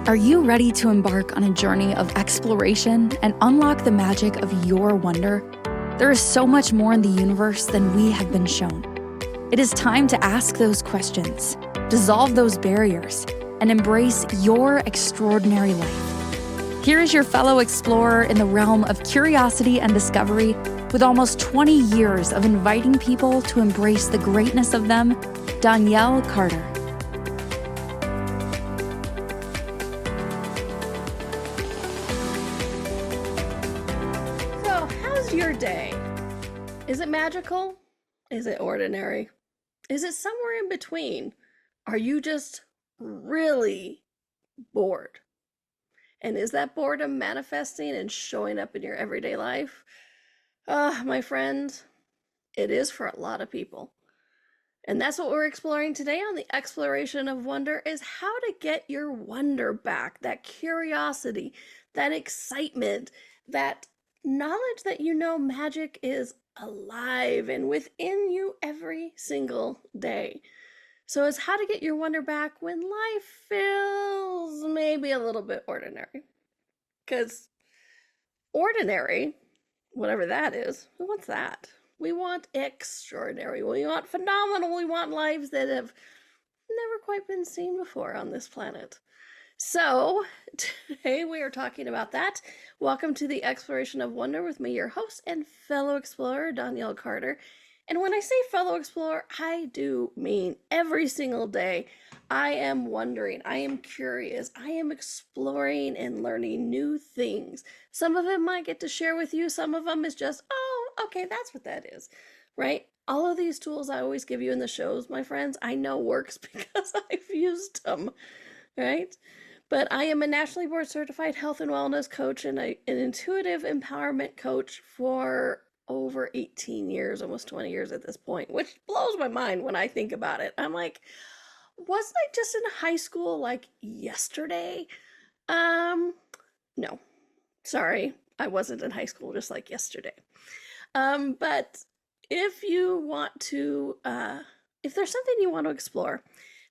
Are you ready to embark on a journey of exploration and unlock the magic of your wonder? There is so much more in the universe than we have been shown. It is time to ask those questions, dissolve those barriers, and embrace your extraordinary life. Here is your fellow explorer in the realm of curiosity and discovery, with almost 20 years of inviting people to embrace the greatness of them, Donnielle Carter. Your day. Is it magical? Is it ordinary? Is it somewhere in between? Are you just really bored? And is that boredom manifesting and showing up in your everyday life? My friend, it is for a lot of people. And that's what we're exploring today on the Exploration of Wonder, is how to get your wonder back, that curiosity, that excitement, that knowledge that you know magic is alive and within you every single day. So it's how to get your wonder back when life feels maybe a little bit ordinary. Because ordinary, whatever that is, who wants that? We want extraordinary. We want phenomenal. We want lives that have never quite been seen before on this planet. So today we are talking about that. Welcome to the Exploration of Wonder with me, your host and fellow explorer, Donnielle Carter. And when I say fellow explorer, I do mean every single day I am wondering, I am curious, I am exploring and learning new things. Some of it might get to share with you. Some of them is just, oh, okay, that's what that is, right? All of these tools I always give you in the shows, my friends, I know works because I've used them, right? But I am a nationally board certified health and wellness coach and an intuitive empowerment coach for over 18 years, almost 20 years at this point, which blows my mind when I think about it. I'm like, wasn't I just in high school like yesterday? No, sorry, I wasn't in high school just like yesterday. But if you want to, if there's something you want to explore,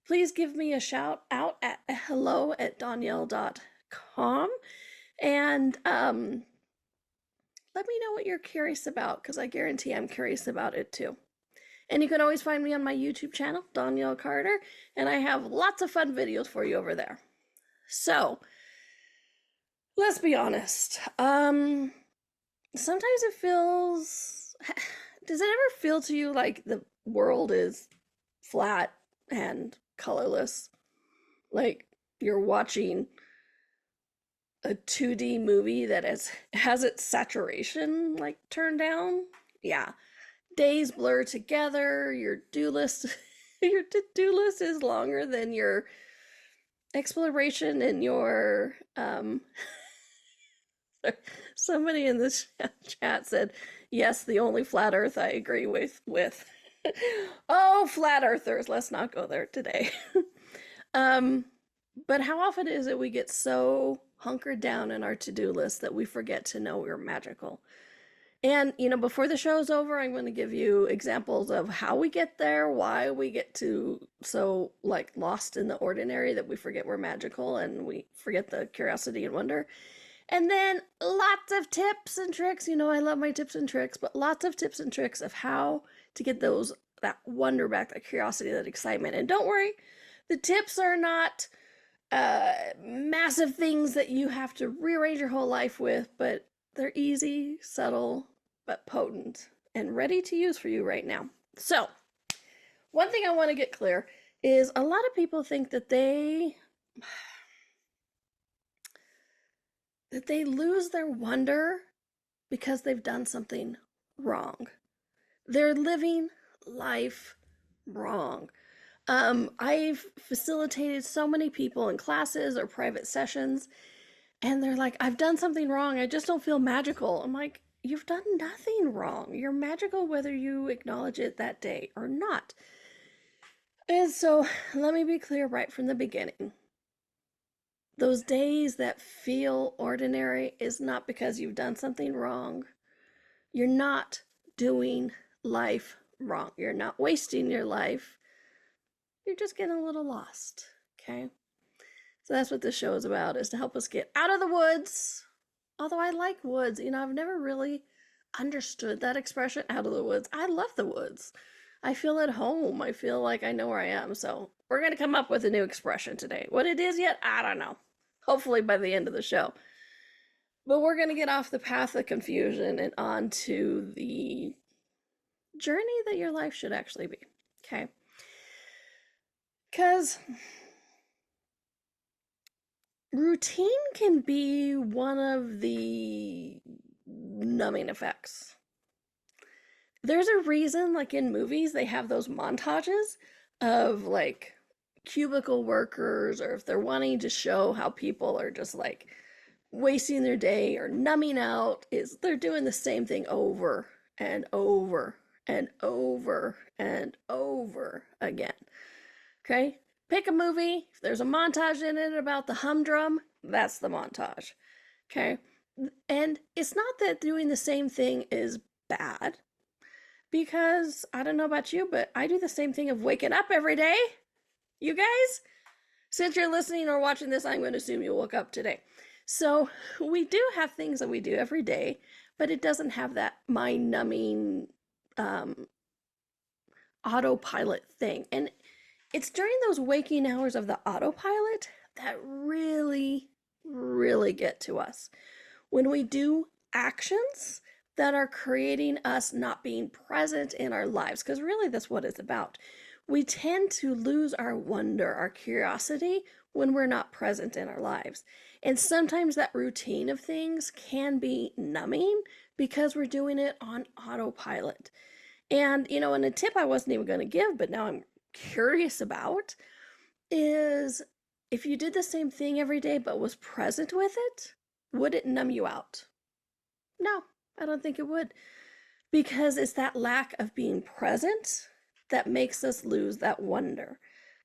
please give me a shout out at hello@donnielle.com and let me know what you're curious about, because I guarantee I'm curious about it too. And you can always find me on my YouTube channel, Donnielle Carter, and I have lots of fun videos for you over there. So, let's be honest. Sometimes it feels... Does it ever feel to you like the world is flat and colorless? Like you're watching a 2D movie that has its saturation like turned down? Yeah. Days blur together, your to-do list is longer than your exploration and your somebody in this chat said, yes, the only flat earth I agree with. Oh, flat earthers, let's not go there today. But how often is it we get so hunkered down in our to-do list that we forget to know we're magical? And, before the show's over, I'm going to give you examples of how we get there, why we get to so lost in the ordinary that we forget we're magical and we forget the curiosity and wonder. And then lots of tips and tricks. I love my tips and tricks, but lots of tips and tricks of how to get that wonder back, that curiosity, that excitement. And don't worry, the tips are not massive things that you have to rearrange your whole life with, but they're easy, subtle, but potent and ready to use for you right now. So, one thing I want to get clear is a lot of people think that they lose their wonder because they've done something wrong. They're living life wrong. I've facilitated so many people in classes or private sessions, and they're like, I've done something wrong. I just don't feel magical. I'm like, you've done nothing wrong. You're magical whether you acknowledge it that day or not. And so let me be clear right from the beginning. Those days that feel ordinary is not because you've done something wrong. You're not doing life wrong. You're not wasting your life. You're just getting a little lost, okay? So that's what this show is about, is to help us get out of the woods. Although I like woods, I've never really understood that expression, out of the woods. I love the woods. I feel at home. I feel like I know where I am. So we're going to come up with a new expression today. What it is yet, I don't know. Hopefully by the end of the show. But we're going to get off the path of confusion and onto the journey that your life should actually be. Okay? Because routine can be one of the numbing effects. There's a reason, like in movies, they have those montages of like cubicle workers, or if they're wanting to show how people are just like wasting their day or numbing out, is they're doing the same thing over and over and over and over again. Okay? Pick a movie. If there's a montage in it about the humdrum, that's the montage. Okay? And it's not that doing the same thing is bad, because I don't know about you, but I do the same thing of waking up every day. You guys? Since you're listening or watching this, I'm going to assume you woke up today. So we do have things that we do every day, but it doesn't have that mind-numbing autopilot thing. And it's during those waking hours of the autopilot that really, really get to us. When we do actions that are creating us not being present in our lives, because really that's what it's about. We tend to lose our wonder, our curiosity, when we're not present in our lives. And sometimes that routine of things can be numbing because we're doing it on autopilot. And, and a tip I wasn't even going to give, but now I'm curious about, is if you did the same thing every day but was present with it, would it numb you out? No, I don't think it would. Because it's that lack of being present that makes us lose that wonder.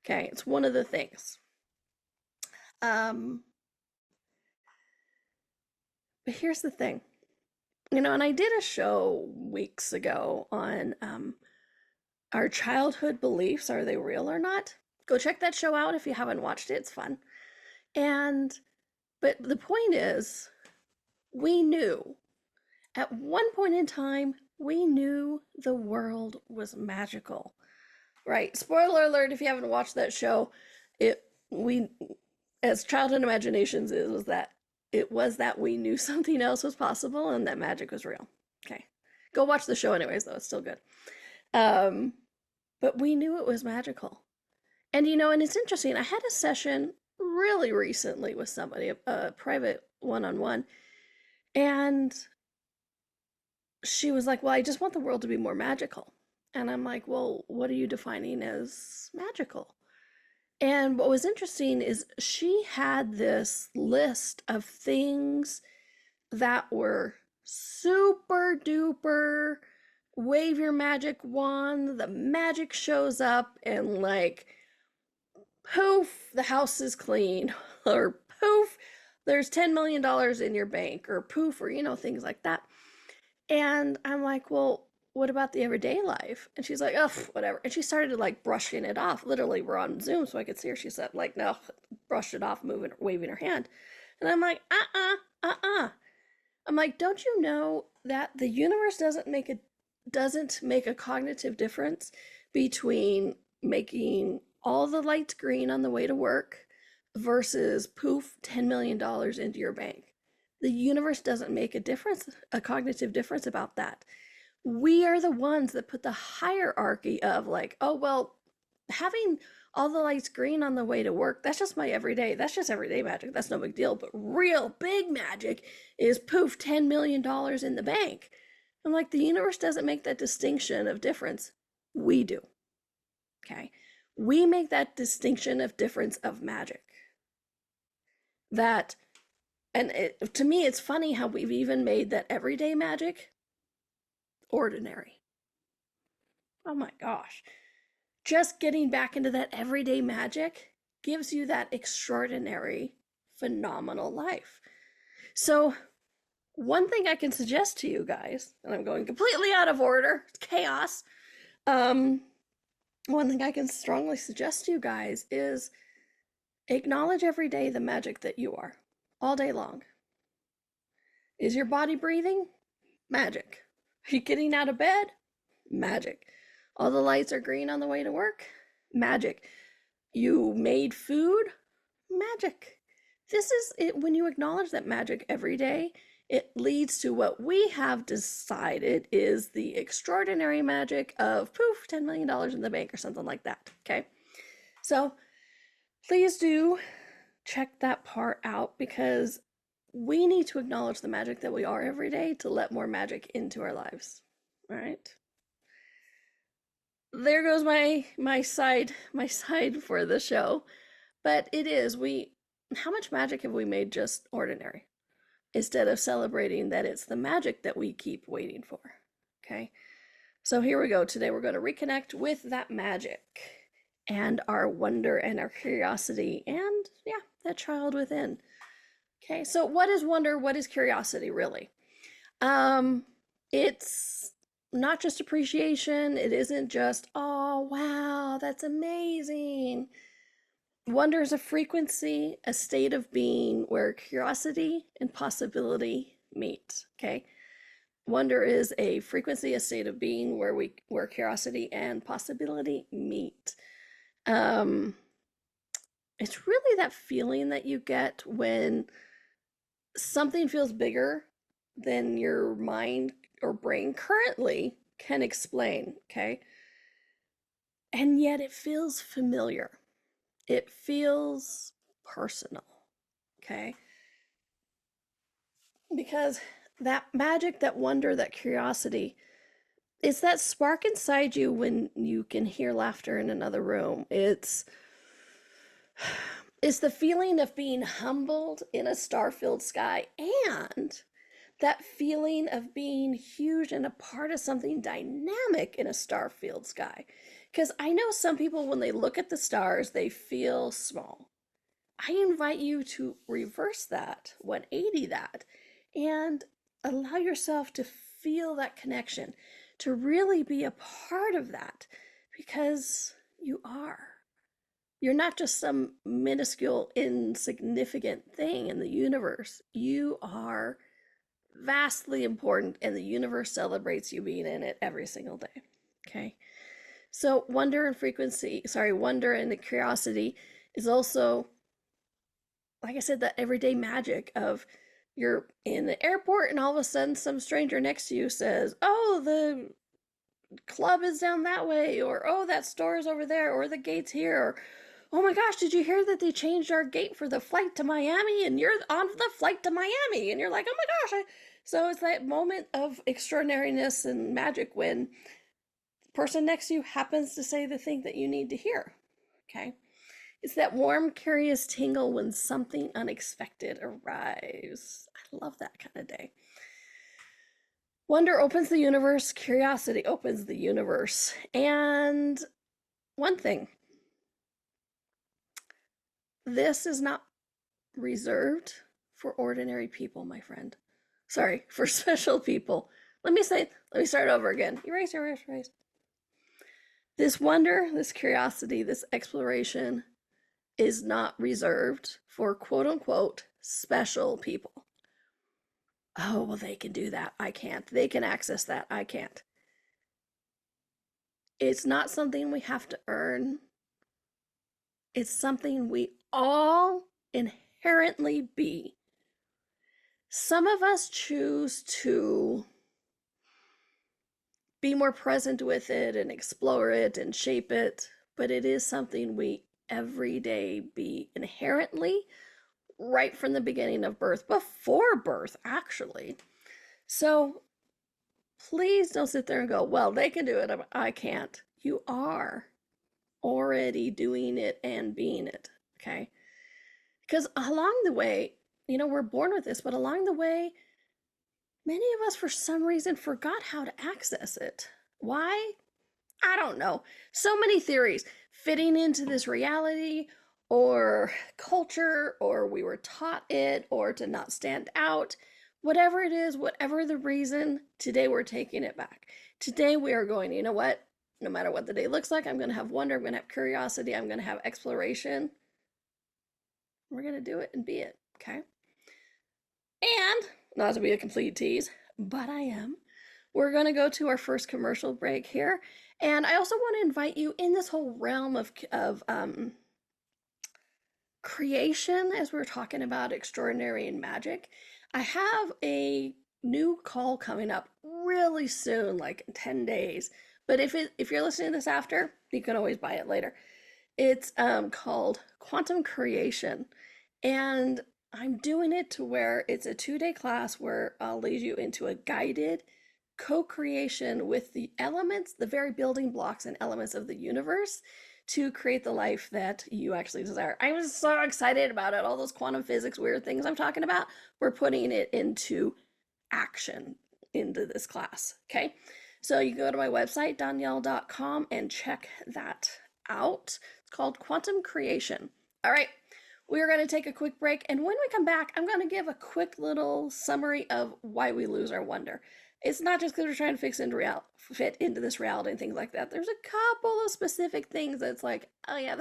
Okay, it's one of the things. But here's the thing. And I did a show weeks ago on our childhood beliefs. Are they real or not? Go check that show out if you haven't watched it. It's fun. But the point is, we knew at one point in time, we knew the world was magical, right? Spoiler alert, if you haven't watched that show, as childhood imaginations, it was that we knew something else was possible and that magic was real. Okay. Go watch the show anyways, though. It's still good. But we knew it was magical. And, and it's interesting. I had a session really recently with somebody, a private one-on-one, and she was like, well, I just want the world to be more magical. And I'm like, well, what are you defining as magical? And what was interesting is she had this list of things that were super duper, wave your magic wand, the magic shows up, and like, poof, the house is clean, or poof, there's $10 million in your bank, or poof, or things like that. And I'm like, well, what about the everyday life? And she's like, oh, whatever. And she started like brushing it off. Literally, we're on Zoom, so I could see her. She said, like, no, brushed it off, waving her hand. And I'm like, I'm like, don't you know that the universe doesn't make a cognitive difference between making all the lights green on the way to work versus poof, $10 million into your bank? The universe doesn't make a cognitive difference about that. We are the ones that put the hierarchy of like, oh, well, having all the lights green on the way to work, that's just that's just everyday magic. That's no big deal. But real big magic is poof, $10 million in the bank. I'm like, the universe doesn't make that distinction of difference. We do. Okay. We make that distinction of difference of magic. To me, it's funny how we've even made that everyday magic ordinary. Oh my gosh. Just getting back into that everyday magic gives you that extraordinary, phenomenal life. So, one thing I can suggest to you guys, and I'm going completely out of order, it's chaos. One thing I can strongly suggest to you guys is Acknowledge every day the magic that you are, all day long. Is your body breathing? Magic. Are you getting out of bed? Magic. All the lights are green on the way to work? Magic. You made food? Magic. This is it. When you acknowledge that magic every day, it leads to what we have decided is the extraordinary magic of poof, $10 million in the bank or something like that. Okay. So please do check that part out, because we need to acknowledge the magic that we are every day to let more magic into our lives. All right. There goes my side for the show. But it is, how much magic have we made just ordinary instead of celebrating that it's the magic that we keep waiting for? Okay. So here we go. Today we're going to reconnect with that magic and our wonder and our curiosity and, yeah, that child within. Okay. So what is wonder? What is curiosity really? It's not just appreciation. It isn't just, oh, wow, that's amazing. Wonder is a frequency, a state of being where curiosity and possibility meet. Okay. Wonder is a frequency, a state of being where curiosity and possibility meet. It's really that feeling that you get when something feels bigger than your mind or brain currently can explain. Okay. And yet it feels familiar. It feels personal. Okay. Because that magic, that wonder, that curiosity, it's that spark inside you when you can hear laughter in another room. It's the feeling of being humbled in a star-filled sky, and that feeling of being huge and a part of something dynamic in a star-filled sky. Because I know some people, when they look at the stars, they feel small. I invite you to reverse that, 180 that, and allow yourself to feel that connection, to really be a part of that, because you are. You're not just some minuscule, insignificant thing in the universe. You are vastly important, and the universe celebrates you being in it every single day. Okay. So wonder and wonder and curiosity is also, like I said, that everyday magic of you're in the airport and all of a sudden some stranger next to you says, oh, the club is down that way, or oh, that store is over there, or the gate's here, or oh my gosh, did you hear that they changed our gate for the flight to Miami, and you're on the flight to Miami, and you're like, oh my gosh. So it's that moment of extraordinariness and magic when the person next to you happens to say the thing that you need to hear. Okay. It's that warm, curious tingle when something unexpected arrives. I love that kind of day. Wonder opens the universe, curiosity opens the universe. And one thing, this is not reserved for ordinary people, my friend. Sorry, for special people. Let me start over again. Erase. This wonder, this curiosity, this exploration is not reserved for quote unquote special people. Oh, well, they can do that. I can't. They can access that. I can't. It's not something we have to earn. It's something we all inherently be. Some of us choose to be more present with it and explore it and shape it, but it is something we every day be inherently, right from the beginning of birth, before birth, actually. So please don't sit there and go, well, they can do it, I can't. You are already doing it and being it, okay? Because along the way, we're born with this, but along the way, many of us, for some reason, forgot how to access it. Why? I don't know. So many theories fitting into this reality or culture, or we were taught it, or to not stand out. Whatever it is, whatever the reason, today we're taking it back. Today we are going, you know what? No matter what the day looks like, I'm going to have wonder, I'm going to have curiosity, I'm going to have exploration. We're going to do it and be it, okay? And, not to be a complete tease, but I am. We're going to go to our first commercial break here. And I also want to invite you in this whole realm of creation, as we're talking about extraordinary and magic. I have a new call coming up really soon, like in 10 days. But if you're listening to this after, you can always buy it later. It's called Quantum Creation. And I'm doing it to where it's a 2-day class where I'll lead you into a guided co-creation with the elements, the very building blocks and elements of the universe to create the life that you actually desire. I'm so excited about it. All those quantum physics weird things I'm talking about, we're putting it into action into this class, okay? So you go to my website, Donnielle.com, and check that out. It's called Quantum Creation. All right, we're going to take a quick break, and when we come back, I'm going to give a quick little summary of why we lose our wonder. It's not just because we're trying to fit into this reality and things like that. There's a couple of specific things that's like, oh yeah,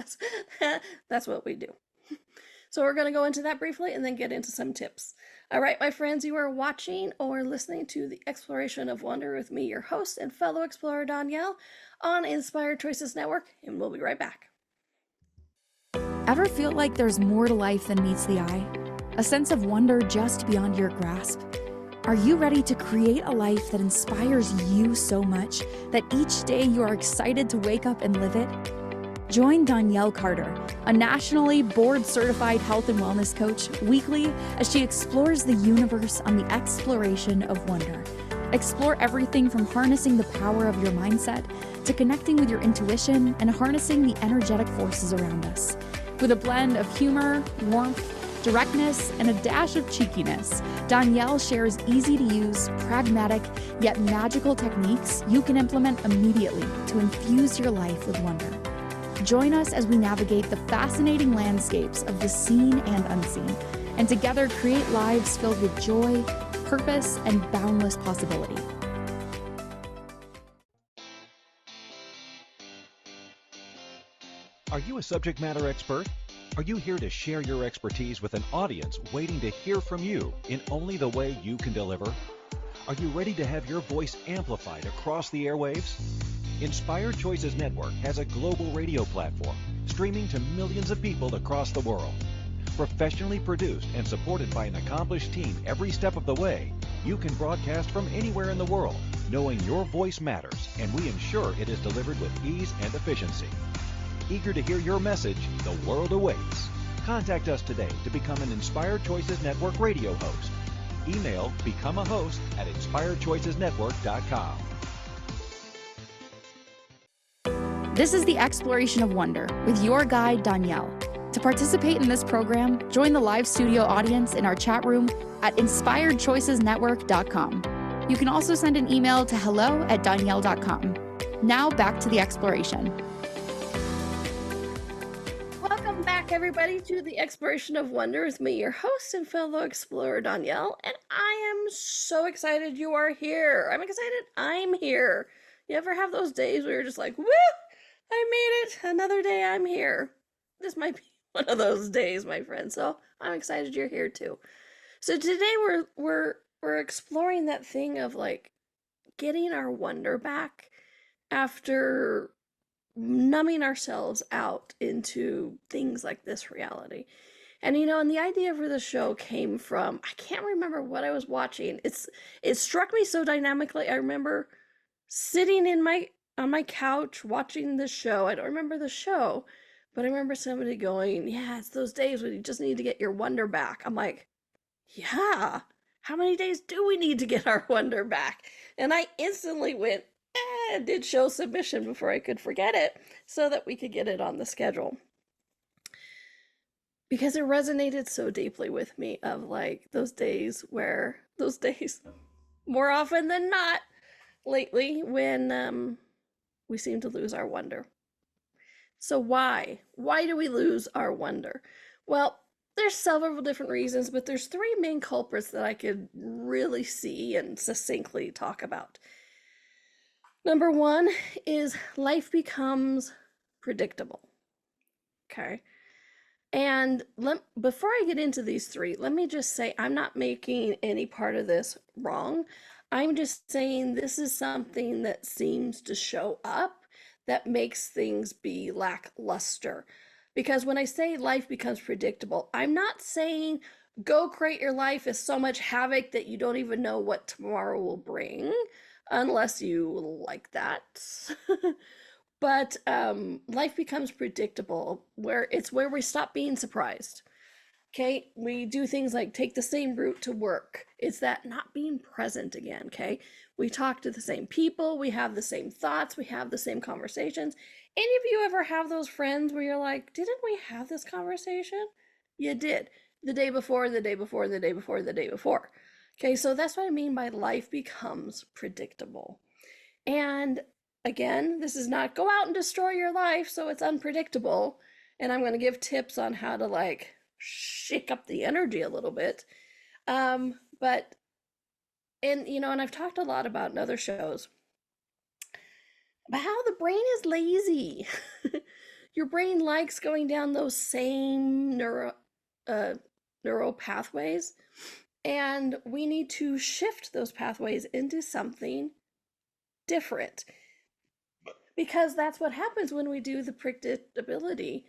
that's what we do. So we're going to go into that briefly and then get into some tips. All right, my friends, you are watching or listening to the Exploration of Wonder with me, your host and fellow explorer, Donnielle, on Inspired Choices Network, and we'll be right back. Ever feel like there's more to life than meets the eye? A sense of wonder just beyond your grasp? Are you ready to create a life that inspires you so much that each day you are excited to wake up and live it? Join Donnielle Carter, a nationally board-certified health and wellness coach, weekly as she explores the universe on the exploration of wonder. Explore everything from harnessing the power of your mindset to connecting with your intuition and harnessing the energetic forces around us. With a blend of humor, warmth, directness, and a dash of cheekiness, Donnielle shares easy-to-use, pragmatic, yet magical techniques you can implement immediately to infuse your life with wonder. Join us as we navigate the fascinating landscapes of the seen and unseen, and together create lives filled with joy, purpose, and boundless possibility. Are you a subject matter expert? Are you here to share your expertise with an audience waiting to hear from you in only the way you can deliver? Are you ready to have your voice amplified across the airwaves? Inspired Choices Network has a global radio platform streaming to millions of people across the world. Professionally produced and supported by an accomplished team every step of the way, you can broadcast from anywhere in the world, knowing your voice matters, and we ensure it is delivered with ease and efficiency. Eager to hear your message, the world awaits. Contact us today to become an Inspired Choices Network radio host. Email become a host at inspiredchoicesnetwork.com. This is the Exploration of Wonder with your guide, Donnielle. To participate in this program, join the live studio audience in our chat room at inspiredchoicesnetwork.com. You can also send an email to hello@donnielle.com. Now back to the exploration. Welcome back, everybody, to the Exploration of Wonder with me, your host and fellow explorer, Donnielle, and I am so excited you are here. I'm excited I'm here. You ever have those days where you're just like, woo, I made it, another day I'm here. This might be one of those days, my friend, so I'm excited you're here too. So today we're exploring that thing of like getting our wonder back after numbing ourselves out into things like this reality. And and the idea for the show came from, I can't remember what I was watching. It struck me so dynamically. I remember sitting on my couch watching the show. I don't remember the show, but I remember somebody going, yeah, it's those days when you just need to get your wonder back. I'm like, yeah, how many days do we need to get our wonder back? And I instantly went, did show submission before I could forget it so that we could get it on the schedule. Because it resonated so deeply with me of like those days, more often than not lately, when we seem to lose our wonder. So why? Why do we lose our wonder? Well, there's several different reasons, but there's 3 main culprits that I could really see and succinctly talk about. Number 1 is life becomes predictable. Okay. And before I get into these three, let me just say I'm not making any part of this wrong. I'm just saying this is something that seems to show up that makes things be lackluster. Because when I say life becomes predictable, I'm not saying go create your life as so much havoc that you don't even know what tomorrow will bring, unless you like that. But life becomes predictable where we stop being surprised. Okay, we do things like take the same route to work. It's that not being present again. Okay, we talk to the same people, we have the same thoughts, we have the same conversations. Any of you ever have those friends where you're like, didn't we have this conversation? You did, the day before, the day before, the day before, the day before. Okay, so that's what I mean by life becomes predictable. And again, this is not go out and destroy your life so it's unpredictable. And I'm going to give tips on how to like shake up the energy a little bit. But and I've talked a lot about in other shows about how the brain is lazy. Your brain likes going down those same neural pathways, and we need to shift those pathways into something different, because that's what happens when we do the predictability.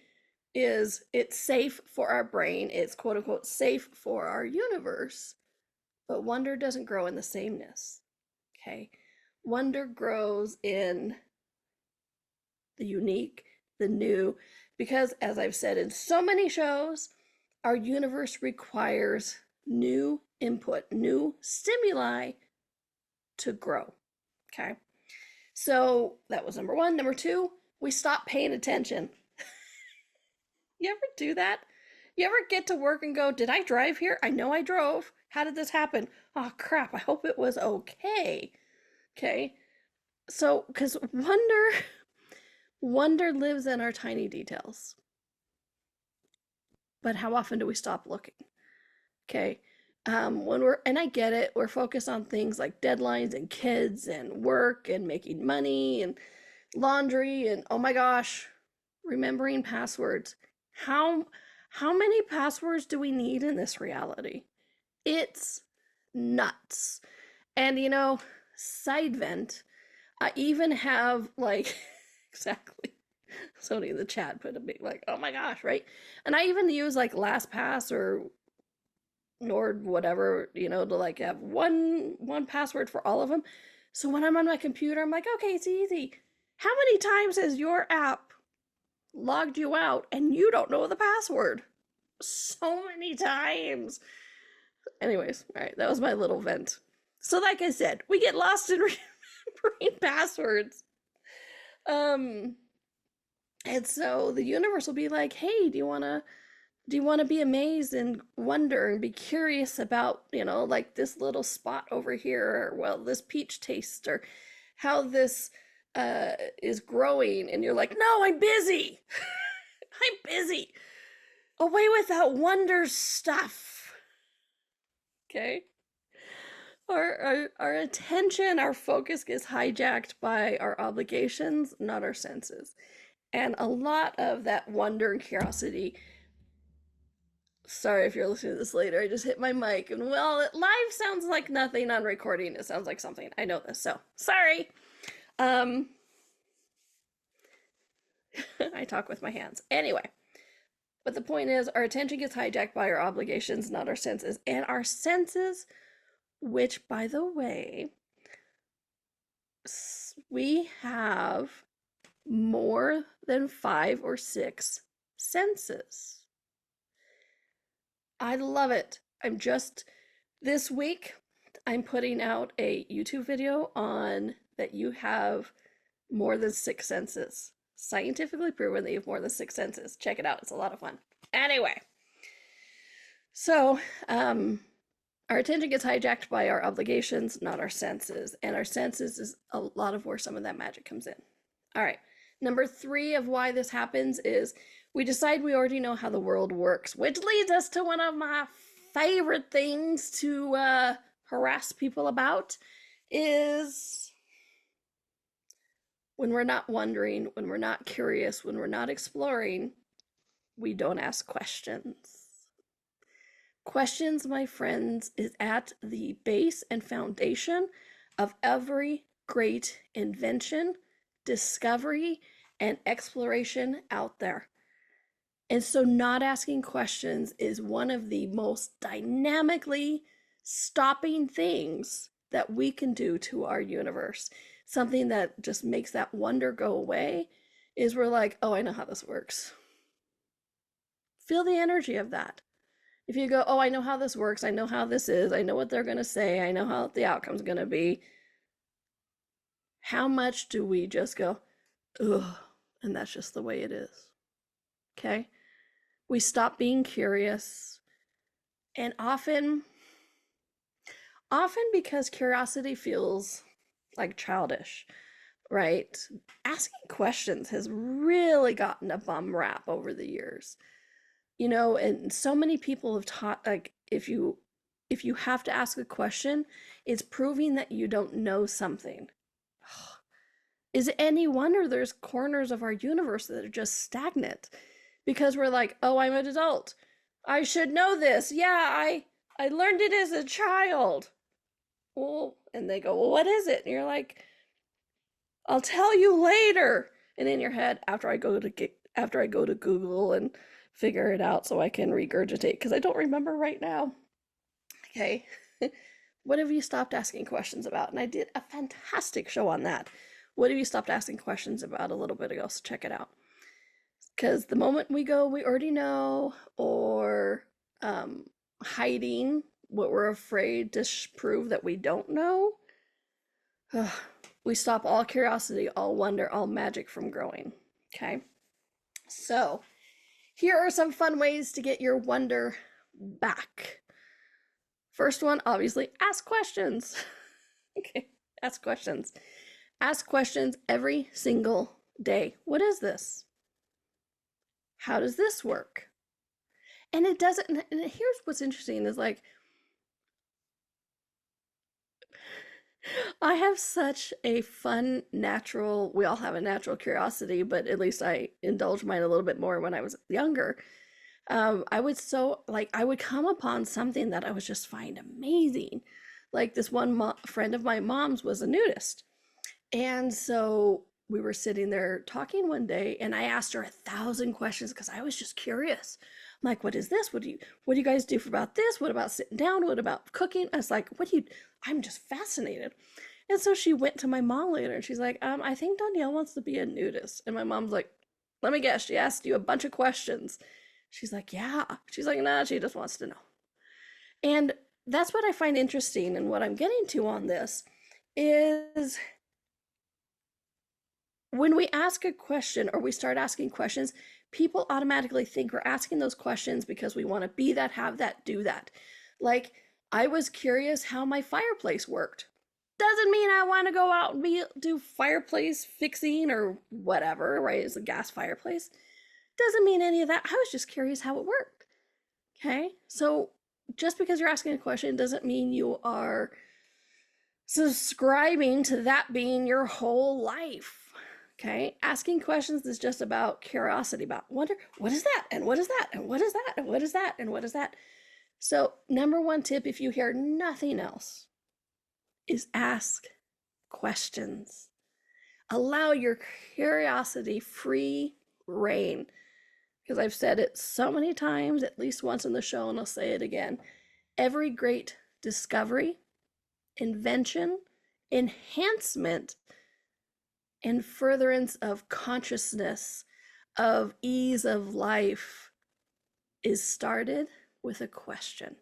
Is it's safe for our brain, it's quote unquote safe for our universe, but wonder doesn't grow in the sameness. Okay, wonder grows in the unique, the new, because as I've said in so many shows, our universe requires new input, new stimuli to grow. Okay, so that was number one. Number two, we stop paying attention. You ever do that? You ever get to work and go, did I drive here? I know I drove. How did this happen? Oh, crap. I hope it was okay. Okay. So, because wonder lives in our tiny details. But how often do we stop looking? Okay. And I get it, we're focused on things like deadlines and kids and work and making money and laundry and oh my gosh, remembering passwords. How many passwords do we need in this reality? It's nuts. And side vent, I even have like exactly. Somebody in the chat put a big like, oh my gosh, right? And I even use like LastPass or Nord whatever, to like have one password for all of them. So when I'm on my computer, I'm like, okay, it's easy. How many times has your app logged you out and you don't know the password? So many times. Anyways, all right, that was my little vent. So like I said, we get lost in remembering passwords. And so the universe will be like, hey, do you want to be amazed and wonder and be curious about, like this little spot over here, or well, this peach taste, or how this is growing? And you're like, no, I'm busy. I'm busy. Away with that wonder stuff. Okay. Our attention, our focus gets hijacked by our obligations, not our senses. And a lot of that wonder and curiosity, sorry if you're listening to this later, I just hit my mic, and well, live sounds like nothing, on recording it sounds like something. I know this, so sorry. I talk with my hands. Anyway, but the point is, our attention gets hijacked by our obligations, not our senses. And our senses, which, by the way, we have more than 5 or 6 senses. I love it. This week, I'm putting out a YouTube video on that you have more than 6 senses. Scientifically proven that you have more than 6 senses. Check it out. It's a lot of fun. Anyway, so our attention gets hijacked by our obligations, not our senses. And our senses is a lot of where some of that magic comes in. All right. Number 3 of why this happens is we decide we already know how the world works, which leads us to one of my favorite things to harass people about, is when we're not wondering, when we're not curious, when we're not exploring, we don't ask questions. Questions, my friends, is at the base and foundation of every great invention, discovery, and exploration out there. And so not asking questions is one of the most dynamically stopping things that we can do to our universe. Something that just makes that wonder go away is we're like, oh, I know how this works. Feel the energy of that. If you go, oh, I know how this works, I know how this is, I know what they're going to say, I know how the outcome's going to be, how much do we just go, ugh, and that's just the way it is? Okay? We stop being curious, and often because curiosity feels like childish, right? Asking questions has really gotten a bum rap over the years. You know, and so many people have taught, like, if you have to ask a question, it's proving that you don't know something. Is it any wonder there's corners of our universe that are just stagnant? Because we're like, oh, I'm an adult, I should know this. Yeah, I learned it as a child. Well, and they go, well, what is it? And you're like, I'll tell you later. And in your head, after I go to Google and figure it out so I can regurgitate, because I don't remember right now. Okay. What have you stopped asking questions about? And I did a fantastic show on that. What have you stopped asking questions about a little bit ago? So check it out. Because the moment we go, we already know, or hiding what we're afraid to prove that we don't know, we stop all curiosity, all wonder, all magic from growing. Okay. So here are some fun ways to get your wonder back. First one, obviously, ask questions. Okay, ask questions. Ask questions every single day. What is this? How does this work? And it doesn't, and here's what's interesting is, like, I have such a fun natural, we all have a natural curiosity, but at least I indulged mine a little bit more when I was younger. I would come upon something that I was just find amazing. Like this one friend of my mom's was a nudist. And so we were sitting there talking one day, and I asked her 1,000 questions because I was just curious. I'm like, what is this? What do you guys do about this? What about sitting down? What about cooking? I was like, I'm just fascinated. And so she went to my mom later, and she's like, I think Donnielle wants to be a nudist. And my mom's like, let me guess, she asked you a bunch of questions. She's like, yeah. She's like, nah, she just wants to know. And that's what I find interesting, and what I'm getting to on this is when we ask a question, or we start asking questions, people automatically think we're asking those questions because we want to be that, have that, do that. Like, I was curious how my fireplace worked. Doesn't mean I want to go out and do fireplace fixing or whatever, right? It's a gas fireplace. Doesn't mean any of that. I was just curious how it worked. Okay? So just because you're asking a question doesn't mean you are subscribing to that being your whole life. Okay? Asking questions is just about curiosity, about wonder, what is that? And what is that? And what is that? And what is that? And what is that? So, number one tip, if you hear nothing else, is ask questions. Allow your curiosity free reign. Because I've said it so many times, at least once in the show, and I'll say it again. Every great discovery, invention, enhancement, and furtherance of consciousness, of ease of life, is started with a question.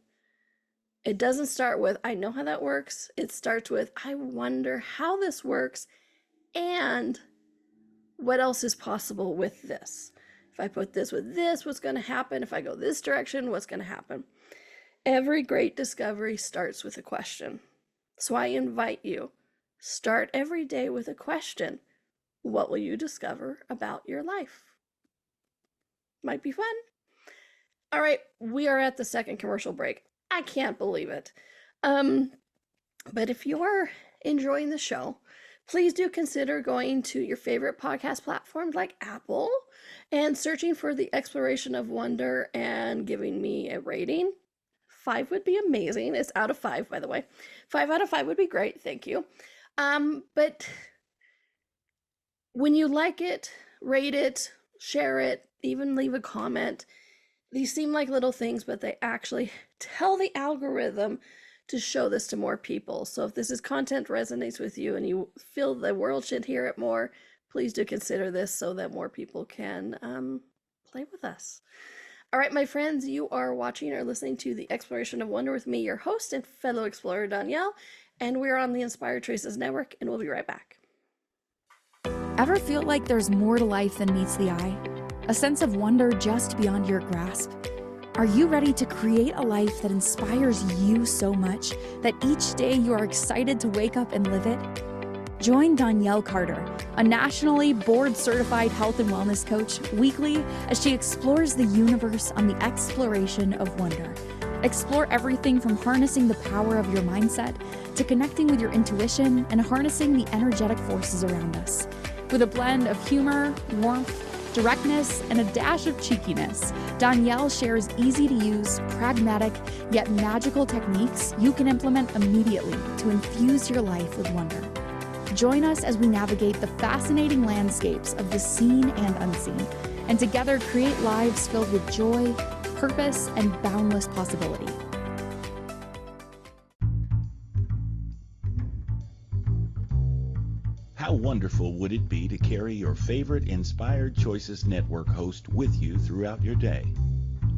It doesn't start with, I know how that works. It starts with, I wonder how this works, and what else is possible with this? If I put this with this, what's going to happen? If I go this direction, what's going to happen? Every great discovery starts with a question. So I invite you, start every day with a question. What will you discover about your life? Might be fun. All right, we are at the second commercial break. I can't believe it. But if you're enjoying the show, please do consider going to your favorite podcast platforms like Apple and searching for the exploration of wonder and giving me a rating. 5 would be amazing. It's out of 5, by the way. 5 out of 5 would be great. Thank you. But when you like it, rate it, share it, even leave a comment, these seem like little things, but they actually tell the algorithm to show this to more people. So if this is content resonates with you and you feel the world should hear it more, please do consider this so that more people can play with us. All right, my friends, you are watching or listening to The Exploration of Wonder with me, your host and fellow explorer, Donnielle, and we're on the Inspired Choices Network, and we'll be right back. Ever feel like there's more to life than meets the eye? A sense of wonder just beyond your grasp? Are you ready to create a life that inspires you so much that each day you are excited to wake up and live it? Join Donnielle Carter, a nationally board-certified health and wellness coach, weekly as she explores the universe on the exploration of wonder. Explore everything from harnessing the power of your mindset to connecting with your intuition and harnessing the energetic forces around us. With a blend of humor, warmth, directness, and a dash of cheekiness, Donnielle shares easy-to-use, pragmatic, yet magical techniques you can implement immediately to infuse your life with wonder. Join us as we navigate the fascinating landscapes of the seen and unseen, and together create lives filled with joy, purpose, and boundless possibility. How wonderful would it be to carry your favorite Inspired Choices Network host with you throughout your day?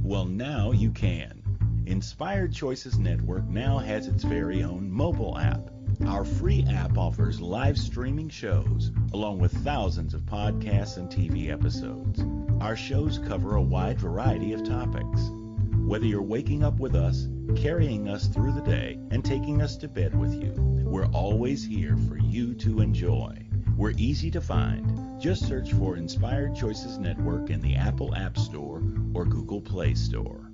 Well, now you can. Inspired Choices Network now has its very own mobile app. Our free app offers live streaming shows, along with thousands of podcasts and TV episodes. Our shows cover a wide variety of topics. Whether you're waking up with us, carrying us through the day, and taking us to bed with you, we're always here for you to enjoy. We're easy to find. Just search for Inspired Choices Network in the Apple App Store or Google Play Store.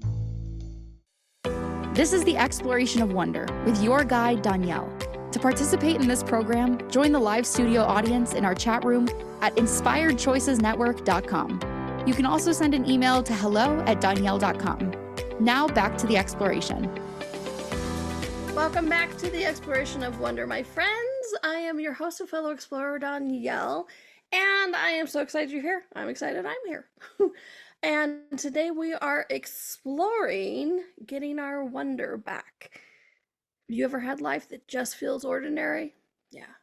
This is the Exploration of Wonder with your guide, Donnielle. To participate in this program, join the live studio audience in our chat room at inspiredchoicesnetwork.com. You can also send an email to hello@donnielle.com. Now back to the exploration. Welcome back to the Exploration of Wonder, my friends. I am your host and fellow explorer, Donnielle, and I am so excited you're here. I'm excited I'm here. And today we are exploring getting our wonder back. Have you ever had life that just feels ordinary? Yeah.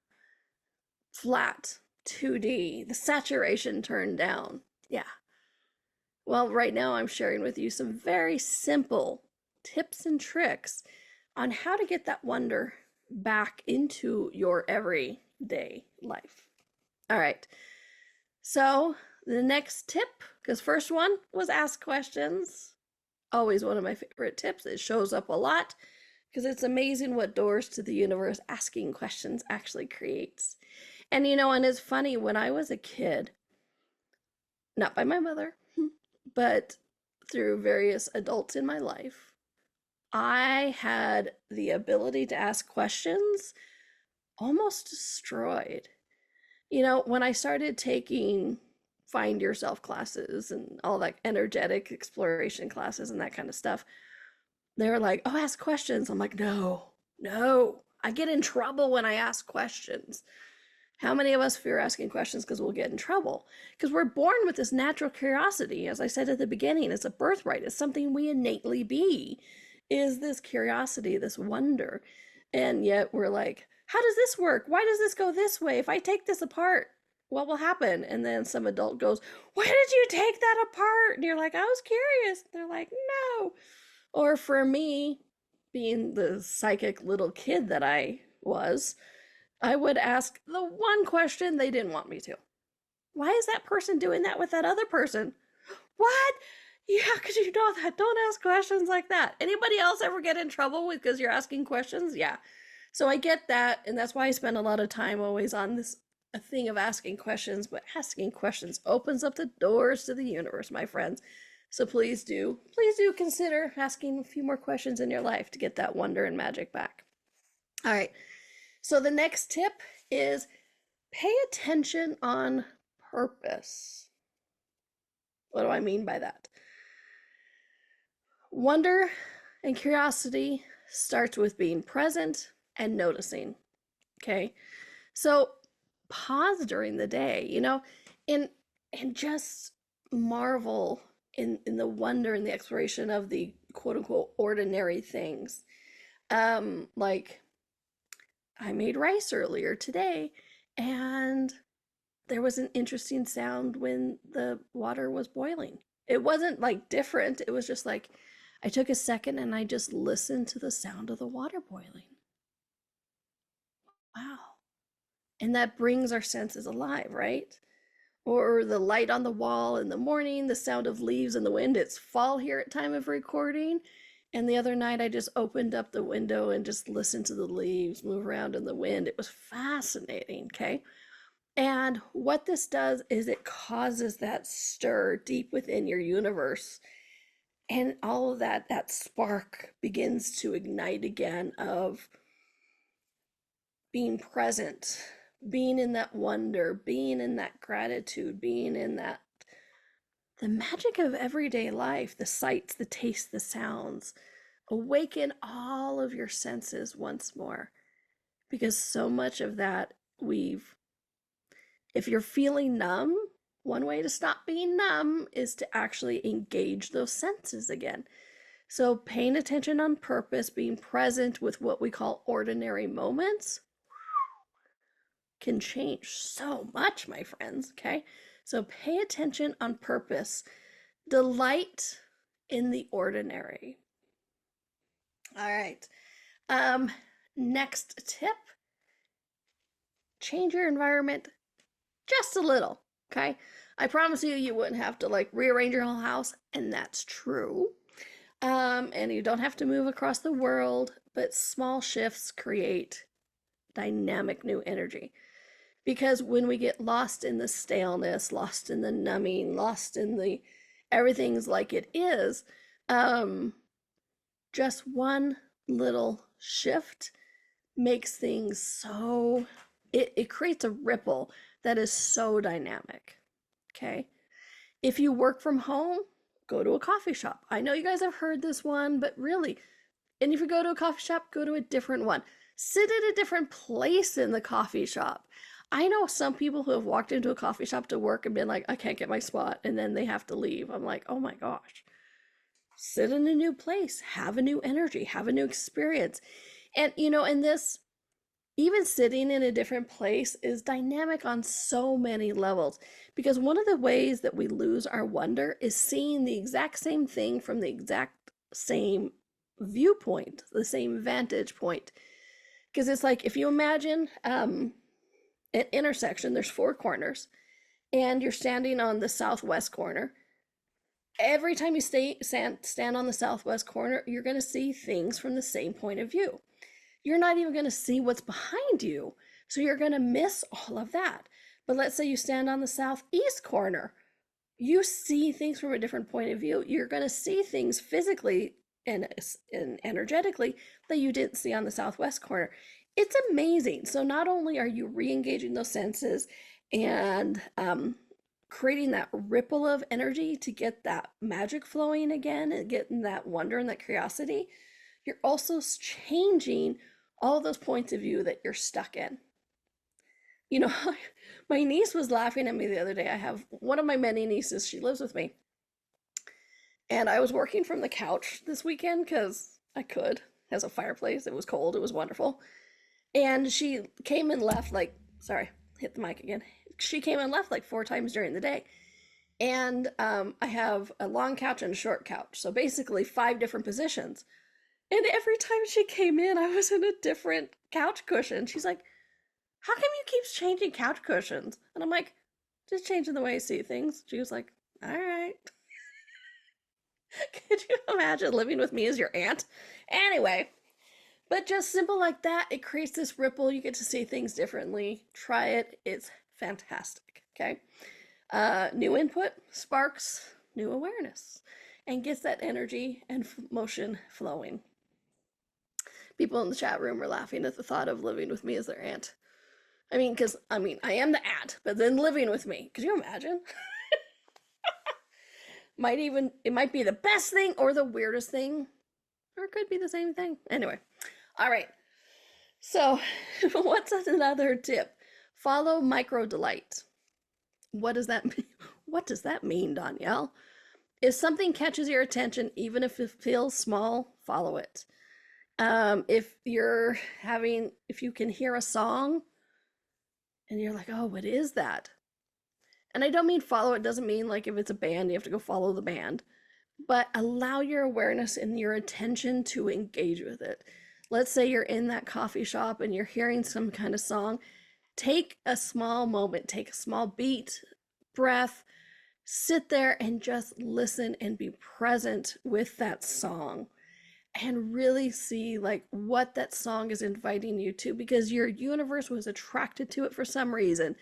Flat, 2D, the saturation turned down. Yeah. Well, right now I'm sharing with you some very simple tips and tricks on how to get that wonder back into your everyday life. All right. So the next tip, because first one was ask questions. Always one of my favorite tips. It shows up a lot because it's amazing what doors to the universe asking questions actually creates. And and it's funny, when I was a kid, not by my mother, but through various adults in my life, I had the ability to ask questions almost destroyed. When I started taking Find Yourself classes and all that energetic exploration classes and that kind of stuff, they were like, oh, ask questions. I'm like, no, I get in trouble when I ask questions. How many of us fear asking questions because we'll get in trouble? Because we're born with this natural curiosity. As I said at the beginning, it's a birthright. It's something we innately be, is this curiosity, this wonder. And yet we're like, how does this work? Why does this go this way? If I take this apart, what will happen? And then some adult goes, why did you take that apart? And you're like, I was curious. They're like, no. Or for me, being the psychic little kid that I was, I would ask the one question they didn't want me to. Why is that person doing that with that other person? What? Yeah, because you know that. Don't ask questions like that. Anybody else ever get in trouble because you're asking questions? Yeah. So I get that, and that's why I spend a lot of time always on this a thing of asking questions, but asking questions opens up the doors to the universe, my friends. So please do consider asking a few more questions in your life to get that wonder and magic back. All right. So the next tip is pay attention on purpose. What do I mean by that? Wonder and curiosity starts with being present and noticing. Okay. So pause during the day, and just marvel in the wonder and the exploration of the quote unquote ordinary things. Like I made rice earlier today, and there was an interesting sound when the water was boiling. It wasn't like different, it was just like I took a second and I just listened to the sound of the water boiling. Wow. And that brings our senses alive, right? Or the light on the wall in the morning, the sound of leaves in the wind. It's fall here at time of recording. And the other night I just opened up the window and just listened to the leaves move around in the wind. It was fascinating, okay? And what this does is it causes that stir deep within your universe. And all of that spark begins to ignite again of being present, being in that wonder, being in that gratitude, being in that the magic of everyday life, the sights, the tastes, the sounds. Awaken all of your senses once more, because so much of that if you're feeling numb, one way to stop being numb is to actually engage those senses again. So paying attention on purpose, being present with what we call ordinary moments, can change so much, my friends, okay? So pay attention on purpose. Delight in the ordinary. All right. Next tip, change your environment just a little, okay? I promise you wouldn't have to like rearrange your whole house, and that's true. And you don't have to move across the world, but small shifts create dynamic new energy. Because when we get lost in the staleness, lost in the numbing, lost in the everything's like it is, just one little shift makes things so, it creates a ripple that is so dynamic, okay? If you work from home, go to a coffee shop. I know you guys have heard this one, but really, and if you go to a coffee shop, go to a different one. Sit at a different place in the coffee shop. I know some people who have walked into a coffee shop to work and been like, I can't get my spot, and then they have to leave. I'm like, oh my gosh. Sit in a new place, have a new energy, have a new experience. And, in this, even sitting in a different place is dynamic on so many levels, because one of the ways that we lose our wonder is seeing the exact same thing from the exact same viewpoint, the same vantage point. Because it's like, if you imagine an intersection, there's 4 corners, and you're standing on the southwest corner. Every time you stand on the southwest corner, you're going to see things from the same point of view. You're not even going to see what's behind you, so you're going to miss all of that. But let's say you stand on the southeast corner. You see things from a different point of view. You're going to see things physically and energetically that you didn't see on the southwest corner. It's amazing. So not only are you re-engaging those senses and creating that ripple of energy to get that magic flowing again and getting that wonder and that curiosity, you're also changing all those points of view that you're stuck in. My niece was laughing at me the other day. I have one of my many nieces. She lives with me. And I was working from the couch this weekend because I could. It has a fireplace. It was cold. It was wonderful. And she came and left sorry, hit the mic again. She came and left 4 times during the day. And I have a long couch and a short couch. So basically 5 different positions. And every time she came in, I was in a different couch cushion. She's like, how come you keep changing couch cushions? And I'm like, just changing the way I see things. She was like, all right. Could you imagine living with me as your aunt? Anyway, but just simple like that, it creates this ripple. You get to see things differently. Try it. It's fantastic. Okay. New input sparks new awareness and gets that energy and motion flowing. People in the chat room were laughing at the thought of living with me as their aunt. I am the aunt, but then living with me. Could you imagine? It might be the best thing or the weirdest thing, or it could be the same thing. Anyway, all right. So, what's another tip? Follow micro delight. What does that mean? What does that mean, Donnielle? If something catches your attention, even if it feels small, follow it. If you can hear a song and you're like, oh, what is that? And I don't mean follow, it doesn't mean like if it's a band, you have to go follow the band, but allow your awareness and your attention to engage with it. Let's say you're in that coffee shop and you're hearing some kind of song. Take a small moment, take a small beat, breath, sit there and just listen and be present with that song and really see like what that song is inviting you to, because your universe was attracted to it for some reason.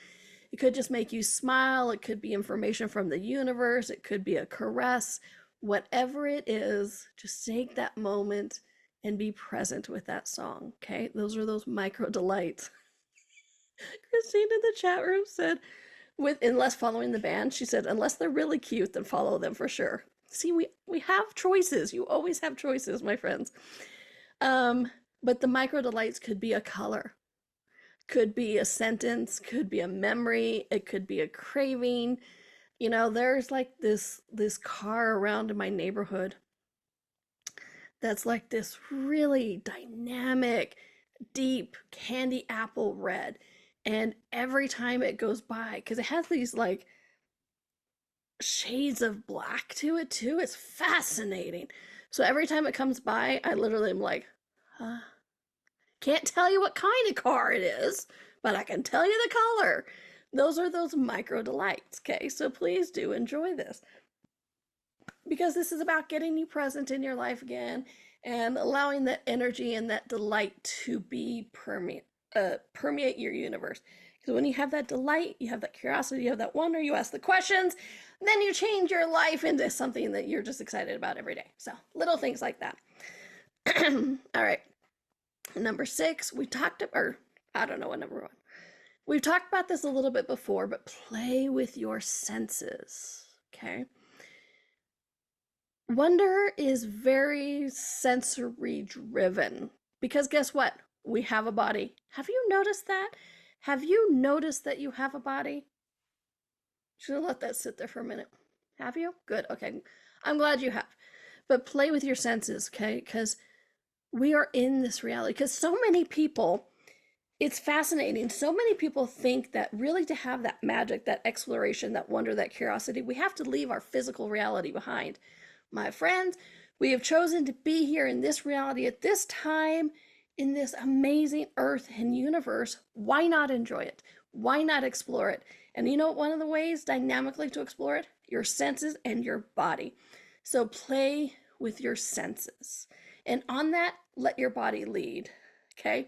It could just make you smile. It could be information from the universe. It could be a caress. Whatever it is, just take that moment and be present with that song, okay? Those are those micro delights. Christine in the chat room said, unless following the band, she said, unless they're really cute, then follow them for sure. See, we have choices. You always have choices, my friends. But the micro delights could be a color, could be a sentence, could be a memory, it could be a craving. You know, there's like this car around in my neighborhood that's like this really dynamic, deep candy apple red. And every time it goes by, because it has these like shades of black to it too, it's fascinating. So every time it comes by, I literally am like, huh? Can't tell you what kind of car it is, but I can tell you the color. Those are those micro delights, okay? So please do enjoy this, because this is about getting you present in your life again and allowing that energy and that delight to be permeate your universe. Because when you have that delight, you have that curiosity, you have that wonder, you ask the questions, then you change your life into something that you're just excited about every day. So little things like that. All right. Number 6, we talked about, or I don't know what number 1. We've talked about this a little bit before, but play with your senses, okay? Wonder is very sensory driven, because guess what? We have a body. Have you noticed that? Have you noticed that you have a body? Should have let that sit there for a minute. Have you? Good. Okay. I'm glad you have. But play with your senses, okay? Because we are in this reality. Because so many people, it's fascinating. So many people think that really to have that magic, that exploration, that wonder, that curiosity, we have to leave our physical reality behind. My friends, we have chosen to be here in this reality at this time, in this amazing earth and universe. Why not enjoy it? Why not explore it? And you know one of the ways dynamically to explore it? Your senses and your body. So play with your senses. And on that, let your body lead, okay?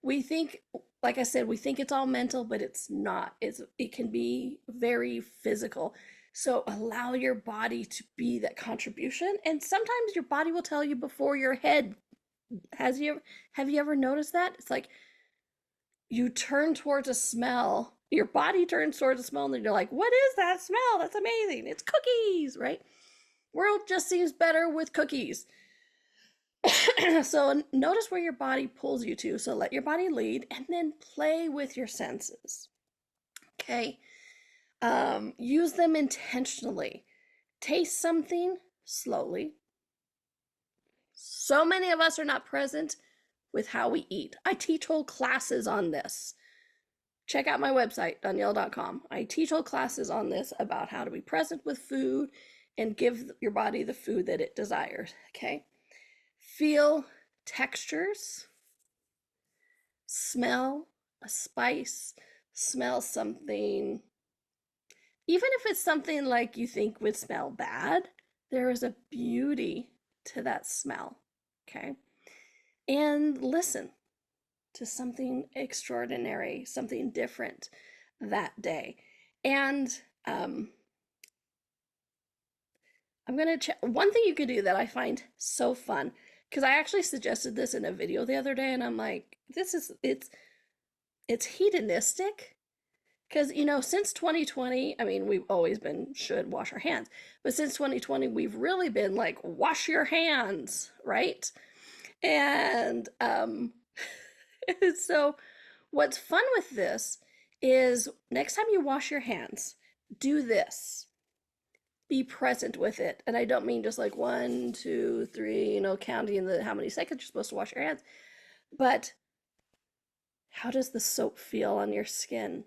We think, like I said, we think it's all mental, but it's not. It can be very physical. So allow your body to be that contribution. And sometimes your body will tell you before your head. Have you ever noticed that? It's like you turn towards a smell, your body turns towards a smell, and then you're like, what is that smell? That's amazing. It's cookies, right? World just seems better with cookies. So notice where your body pulls you to. So let your body lead and then play with your senses. Okay. Use them intentionally. Taste something slowly. So many of us are not present with how we eat. I teach whole classes on this. Check out my website, Donnielle.com. I teach whole classes on this about how to be present with food and give your body the food that it desires. Okay. Feel textures. Smell a spice. Smell something. Even if it's something like you think would smell bad, there is a beauty to that smell, okay? And listen to something extraordinary, something different that day. And I'm going to one thing you could do that I find so fun, because I actually suggested this in a video the other day, and I'm like, it's hedonistic, Because, since 2020, I mean, we've always been should wash our hands, but since 2020, we've really been like, wash your hands, right? And so what's fun with this is next time you wash your hands, do this. Be present with it. And I don't mean just like 1, 2, 3, counting how many seconds you're supposed to wash your hands, but how does the soap feel on your skin?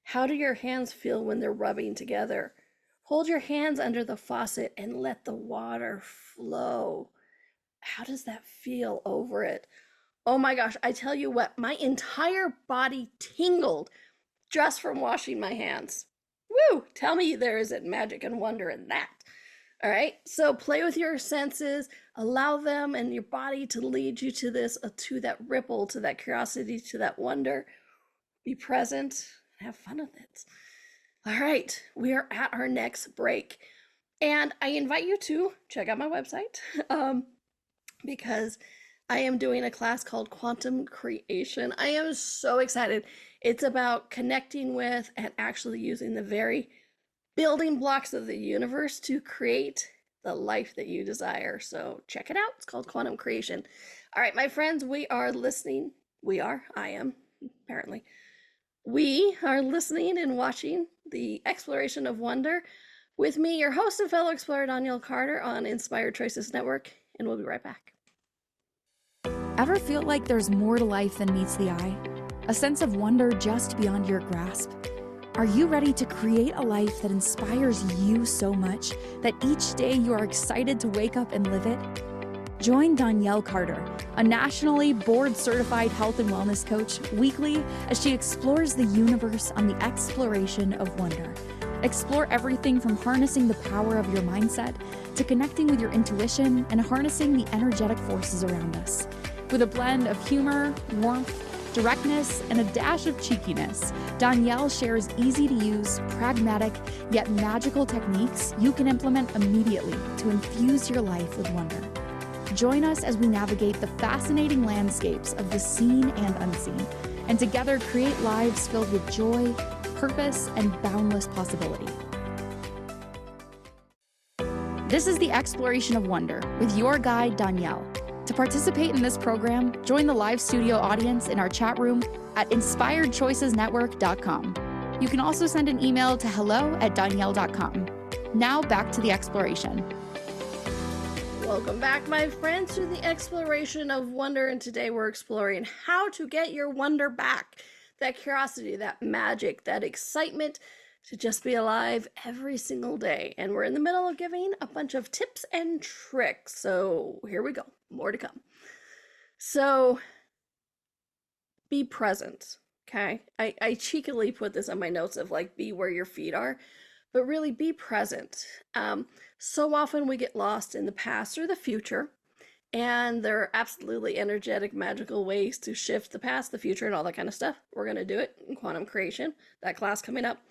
How do your hands feel when they're rubbing together? Hold your hands under the faucet and let the water flow. How does that feel over it? Oh my gosh, I tell you what, my entire body tingled just from washing my hands. Woo! Tell me there isn't magic and wonder in that. All right, so play with your senses, allow them and your body to lead you to this, to that ripple, to that curiosity, to that wonder. Be present, have fun with it. All right, we are at our next break. And I invite you to check out my website because I am doing a class called Quantum Creation. I am so excited. It's about connecting with and actually using the very building blocks of the universe to create the life that you desire. So check it out. It's called Quantum Creation. All right, my friends, we are listening. I am, apparently. We are listening and watching the exploration of wonder with me, your host and fellow explorer, Donnielle Carter on Inspired Choices Network, and we'll be right back. Ever feel like there's more to life than meets the eye? A sense of wonder just beyond your grasp? Are you ready to create a life that inspires you so much that each day you are excited to wake up and live it? Join Donnielle Carter, a nationally board-certified health and wellness coach, weekly as she explores the universe on the exploration of wonder. Explore everything from harnessing the power of your mindset to connecting with your intuition and harnessing the energetic forces around us. With a blend of humor, warmth, directness, and a dash of cheekiness, Donnielle shares easy-to-use, pragmatic, yet magical techniques you can implement immediately to infuse your life with wonder. Join us as we navigate the fascinating landscapes of the seen and unseen, and together create lives filled with joy, purpose, and boundless possibility. This is the exploration of wonder with your guide, Donnielle. To participate in this program, join the live studio audience in our chat room at inspiredchoicesnetwork.com. You can also send an email to hello@donnielle.com. Now back to the exploration. Welcome back, my friends, to the exploration of wonder. And today we're exploring how to get your wonder back. That curiosity, that magic, that excitement to just be alive every single day. And we're in the middle of giving a bunch of tips and tricks. So here we go. More to come. So be present. Okay. I cheekily put this on my notes of like, be where your feet are, but really be present. So often we get lost in the past or the future, and there are absolutely energetic, magical ways to shift the past, the future, and all that kind of stuff. We're going to do it in Quantum Creation, that class coming up.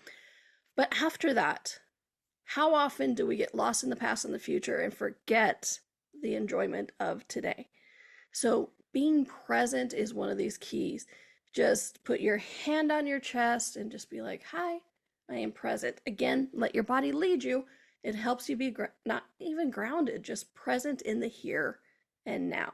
But after that, how often do we get lost in the past and the future and forget the enjoyment of today? So being present is one of these keys. Just put your hand on your chest and just be like, hi, I am present. Again, let your body lead you. It helps you be not even grounded, just present in the here and now.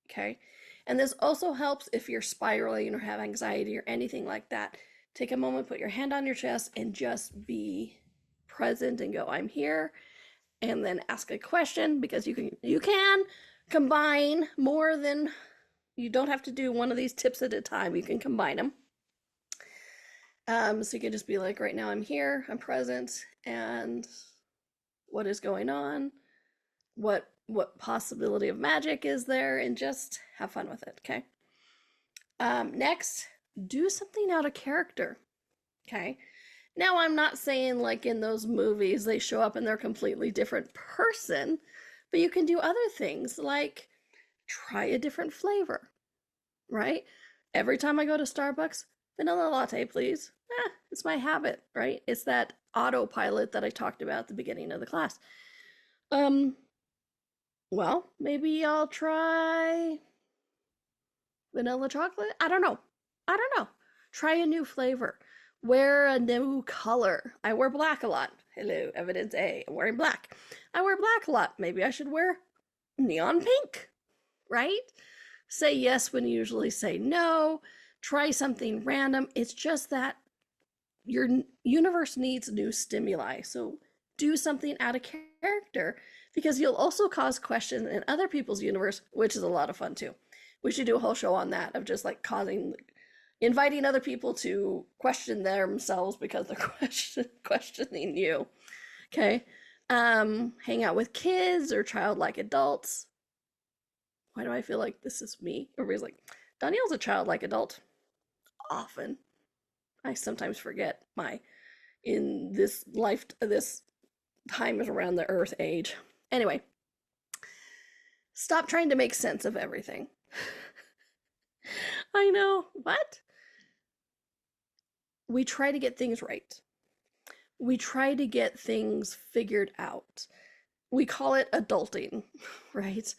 Okay. And this also helps if you're spiraling or have anxiety or anything like that. Take a moment, put your hand on your chest, and just be present and go, I'm here. And then ask a question, because you can combine more than, you don't have to do one of these tips at a time. You can combine them. So you can just be like, right now I'm here, I'm present, and what is going on? What possibility of magic is there? And just have fun with it, okay? Next, do something out of character, okay? Now, I'm not saying like in those movies they show up and they're a completely different person, but you can do other things like try a different flavor, right? Every time I go to Starbucks, vanilla latte, please. It's my habit, right? It's that autopilot that I talked about at the beginning of the class. Well, maybe I'll try vanilla chocolate. I don't know. Try a new flavor. Wear a new color. I wear black a lot. Hello, evidence A. I'm wearing black. I wear black a lot. Maybe I should wear neon pink, right? Say yes when you usually say no. Try something random. It's just that your universe needs new stimuli. So do something out of character, because you'll also cause questions in other people's universe, which is a lot of fun too. We should do a whole show on that, of just like inviting other people to question themselves because they're questioning you. Okay. Hang out with kids or childlike adults. Why do I feel like this is me? Everybody's like, Donnielle's a childlike adult. Often. I sometimes forget in this life, this time is around the earth age. Anyway, stop trying to make sense of everything. I know. What? We try to get things right. We try to get things figured out. We call it adulting, right?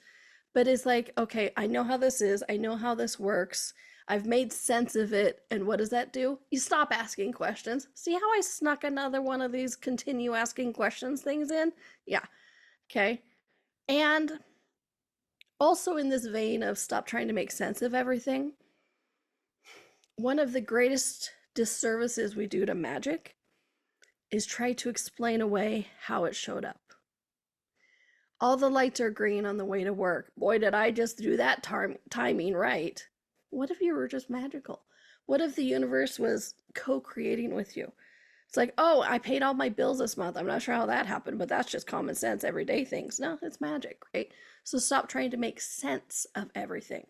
But it's like, okay, I know how this is. I know how this works. I've made sense of it. And what does that do? You stop asking questions. See how I snuck another one of these continue asking questions things in? Yeah. Okay. And also in this vein of stop trying to make sense of everything, one of the greatest disservices we do to magic is try to explain away how it showed up. All the lights are green on the way to work. Boy, did I just do that timing right. What if you were just magical? What if the universe was co-creating with you? It's like, oh, I paid all my bills this month. I'm not sure how that happened, but that's just common sense, everyday things. No, it's magic, right? So stop trying to make sense of everything.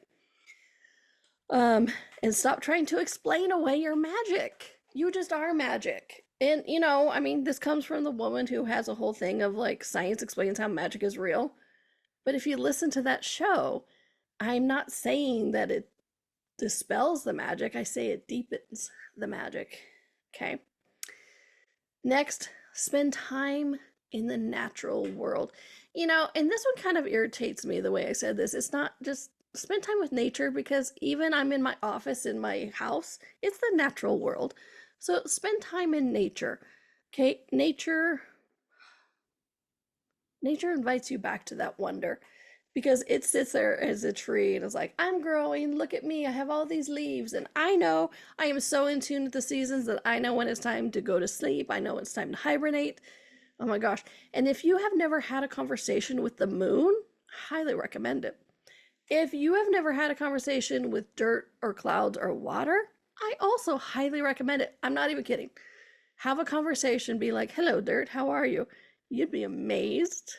And stop trying to explain away your magic. You just are magic. And, I mean, this comes from the woman who has a whole thing of like science explains how magic is real. But if you listen to that show, I'm not saying that it dispels the magic. I say it deepens the magic. Okay. Next, spend time in the natural world. And this one kind of irritates me the way I said this. It's not just spend time with nature, because even I'm in my office in my house, it's the natural world. So spend time in nature. Okay, nature invites you back to that wonder, because it sits there as a tree and is like, I'm growing, look at me, I have all these leaves, and I know I am so in tune with the seasons that I know when it's time to go to sleep. I know it's time to hibernate. Oh my gosh. And if you have never had a conversation with the moon, highly recommend it. If you have never had a conversation with dirt or clouds or water, I also highly recommend it. I'm not even kidding. Have a conversation, be like, hello, dirt, how are you? You'd be amazed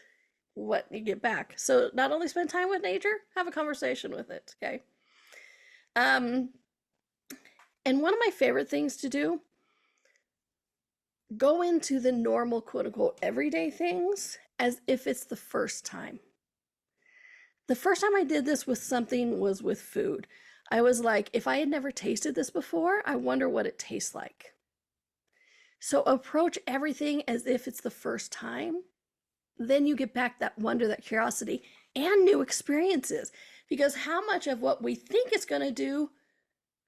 what you get back. So not only spend time with nature, have a conversation with it, okay? And one of my favorite things to do, go into the normal, quote unquote, everyday things as if it's the first time. The first time I did this with something was with food. I was like, if I had never tasted this before, I wonder what it tastes like. So approach everything as if it's the first time. Then you get back that wonder, that curiosity, and new experiences. Because how much of what we think it's going to do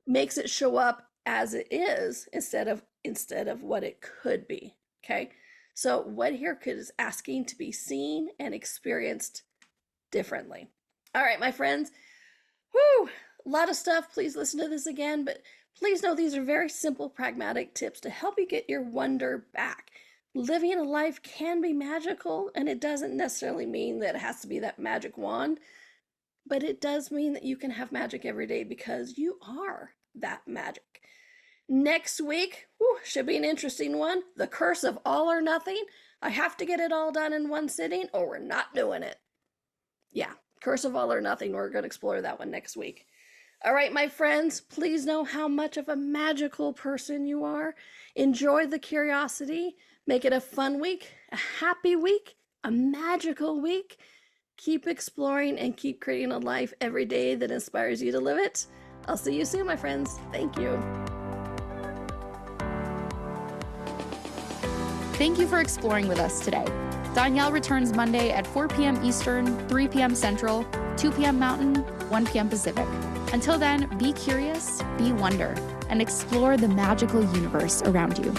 makes it show up as it is instead of what it could be. Okay. So what here is asking to be seen and experienced differently. All right, my friends. Whoo! A lot of stuff. Please listen to this again, but please know these are very simple, pragmatic tips to help you get your wonder back. Living a life can be magical, and it doesn't necessarily mean that it has to be that magic wand, but it does mean that you can have magic every day because you are that magic. Next week, should be an interesting one. The curse of all or nothing. I have to get it all done in one sitting, or we're not doing it. Yeah, curse of all or nothing. We're going to explore that one next week. All right, my friends, please know how much of a magical person you are. Enjoy the curiosity. Make it a fun week, a happy week, a magical week. Keep exploring and keep creating a life every day that inspires you to live it. I'll see you soon, my friends. Thank you. Thank you for exploring with us today. Donnielle returns Monday at 4 p.m. Eastern, 3 p.m. Central, 2 p.m. Mountain, 1 p.m. Pacific. Until then, be curious, be wonder. and explore the magical universe around you.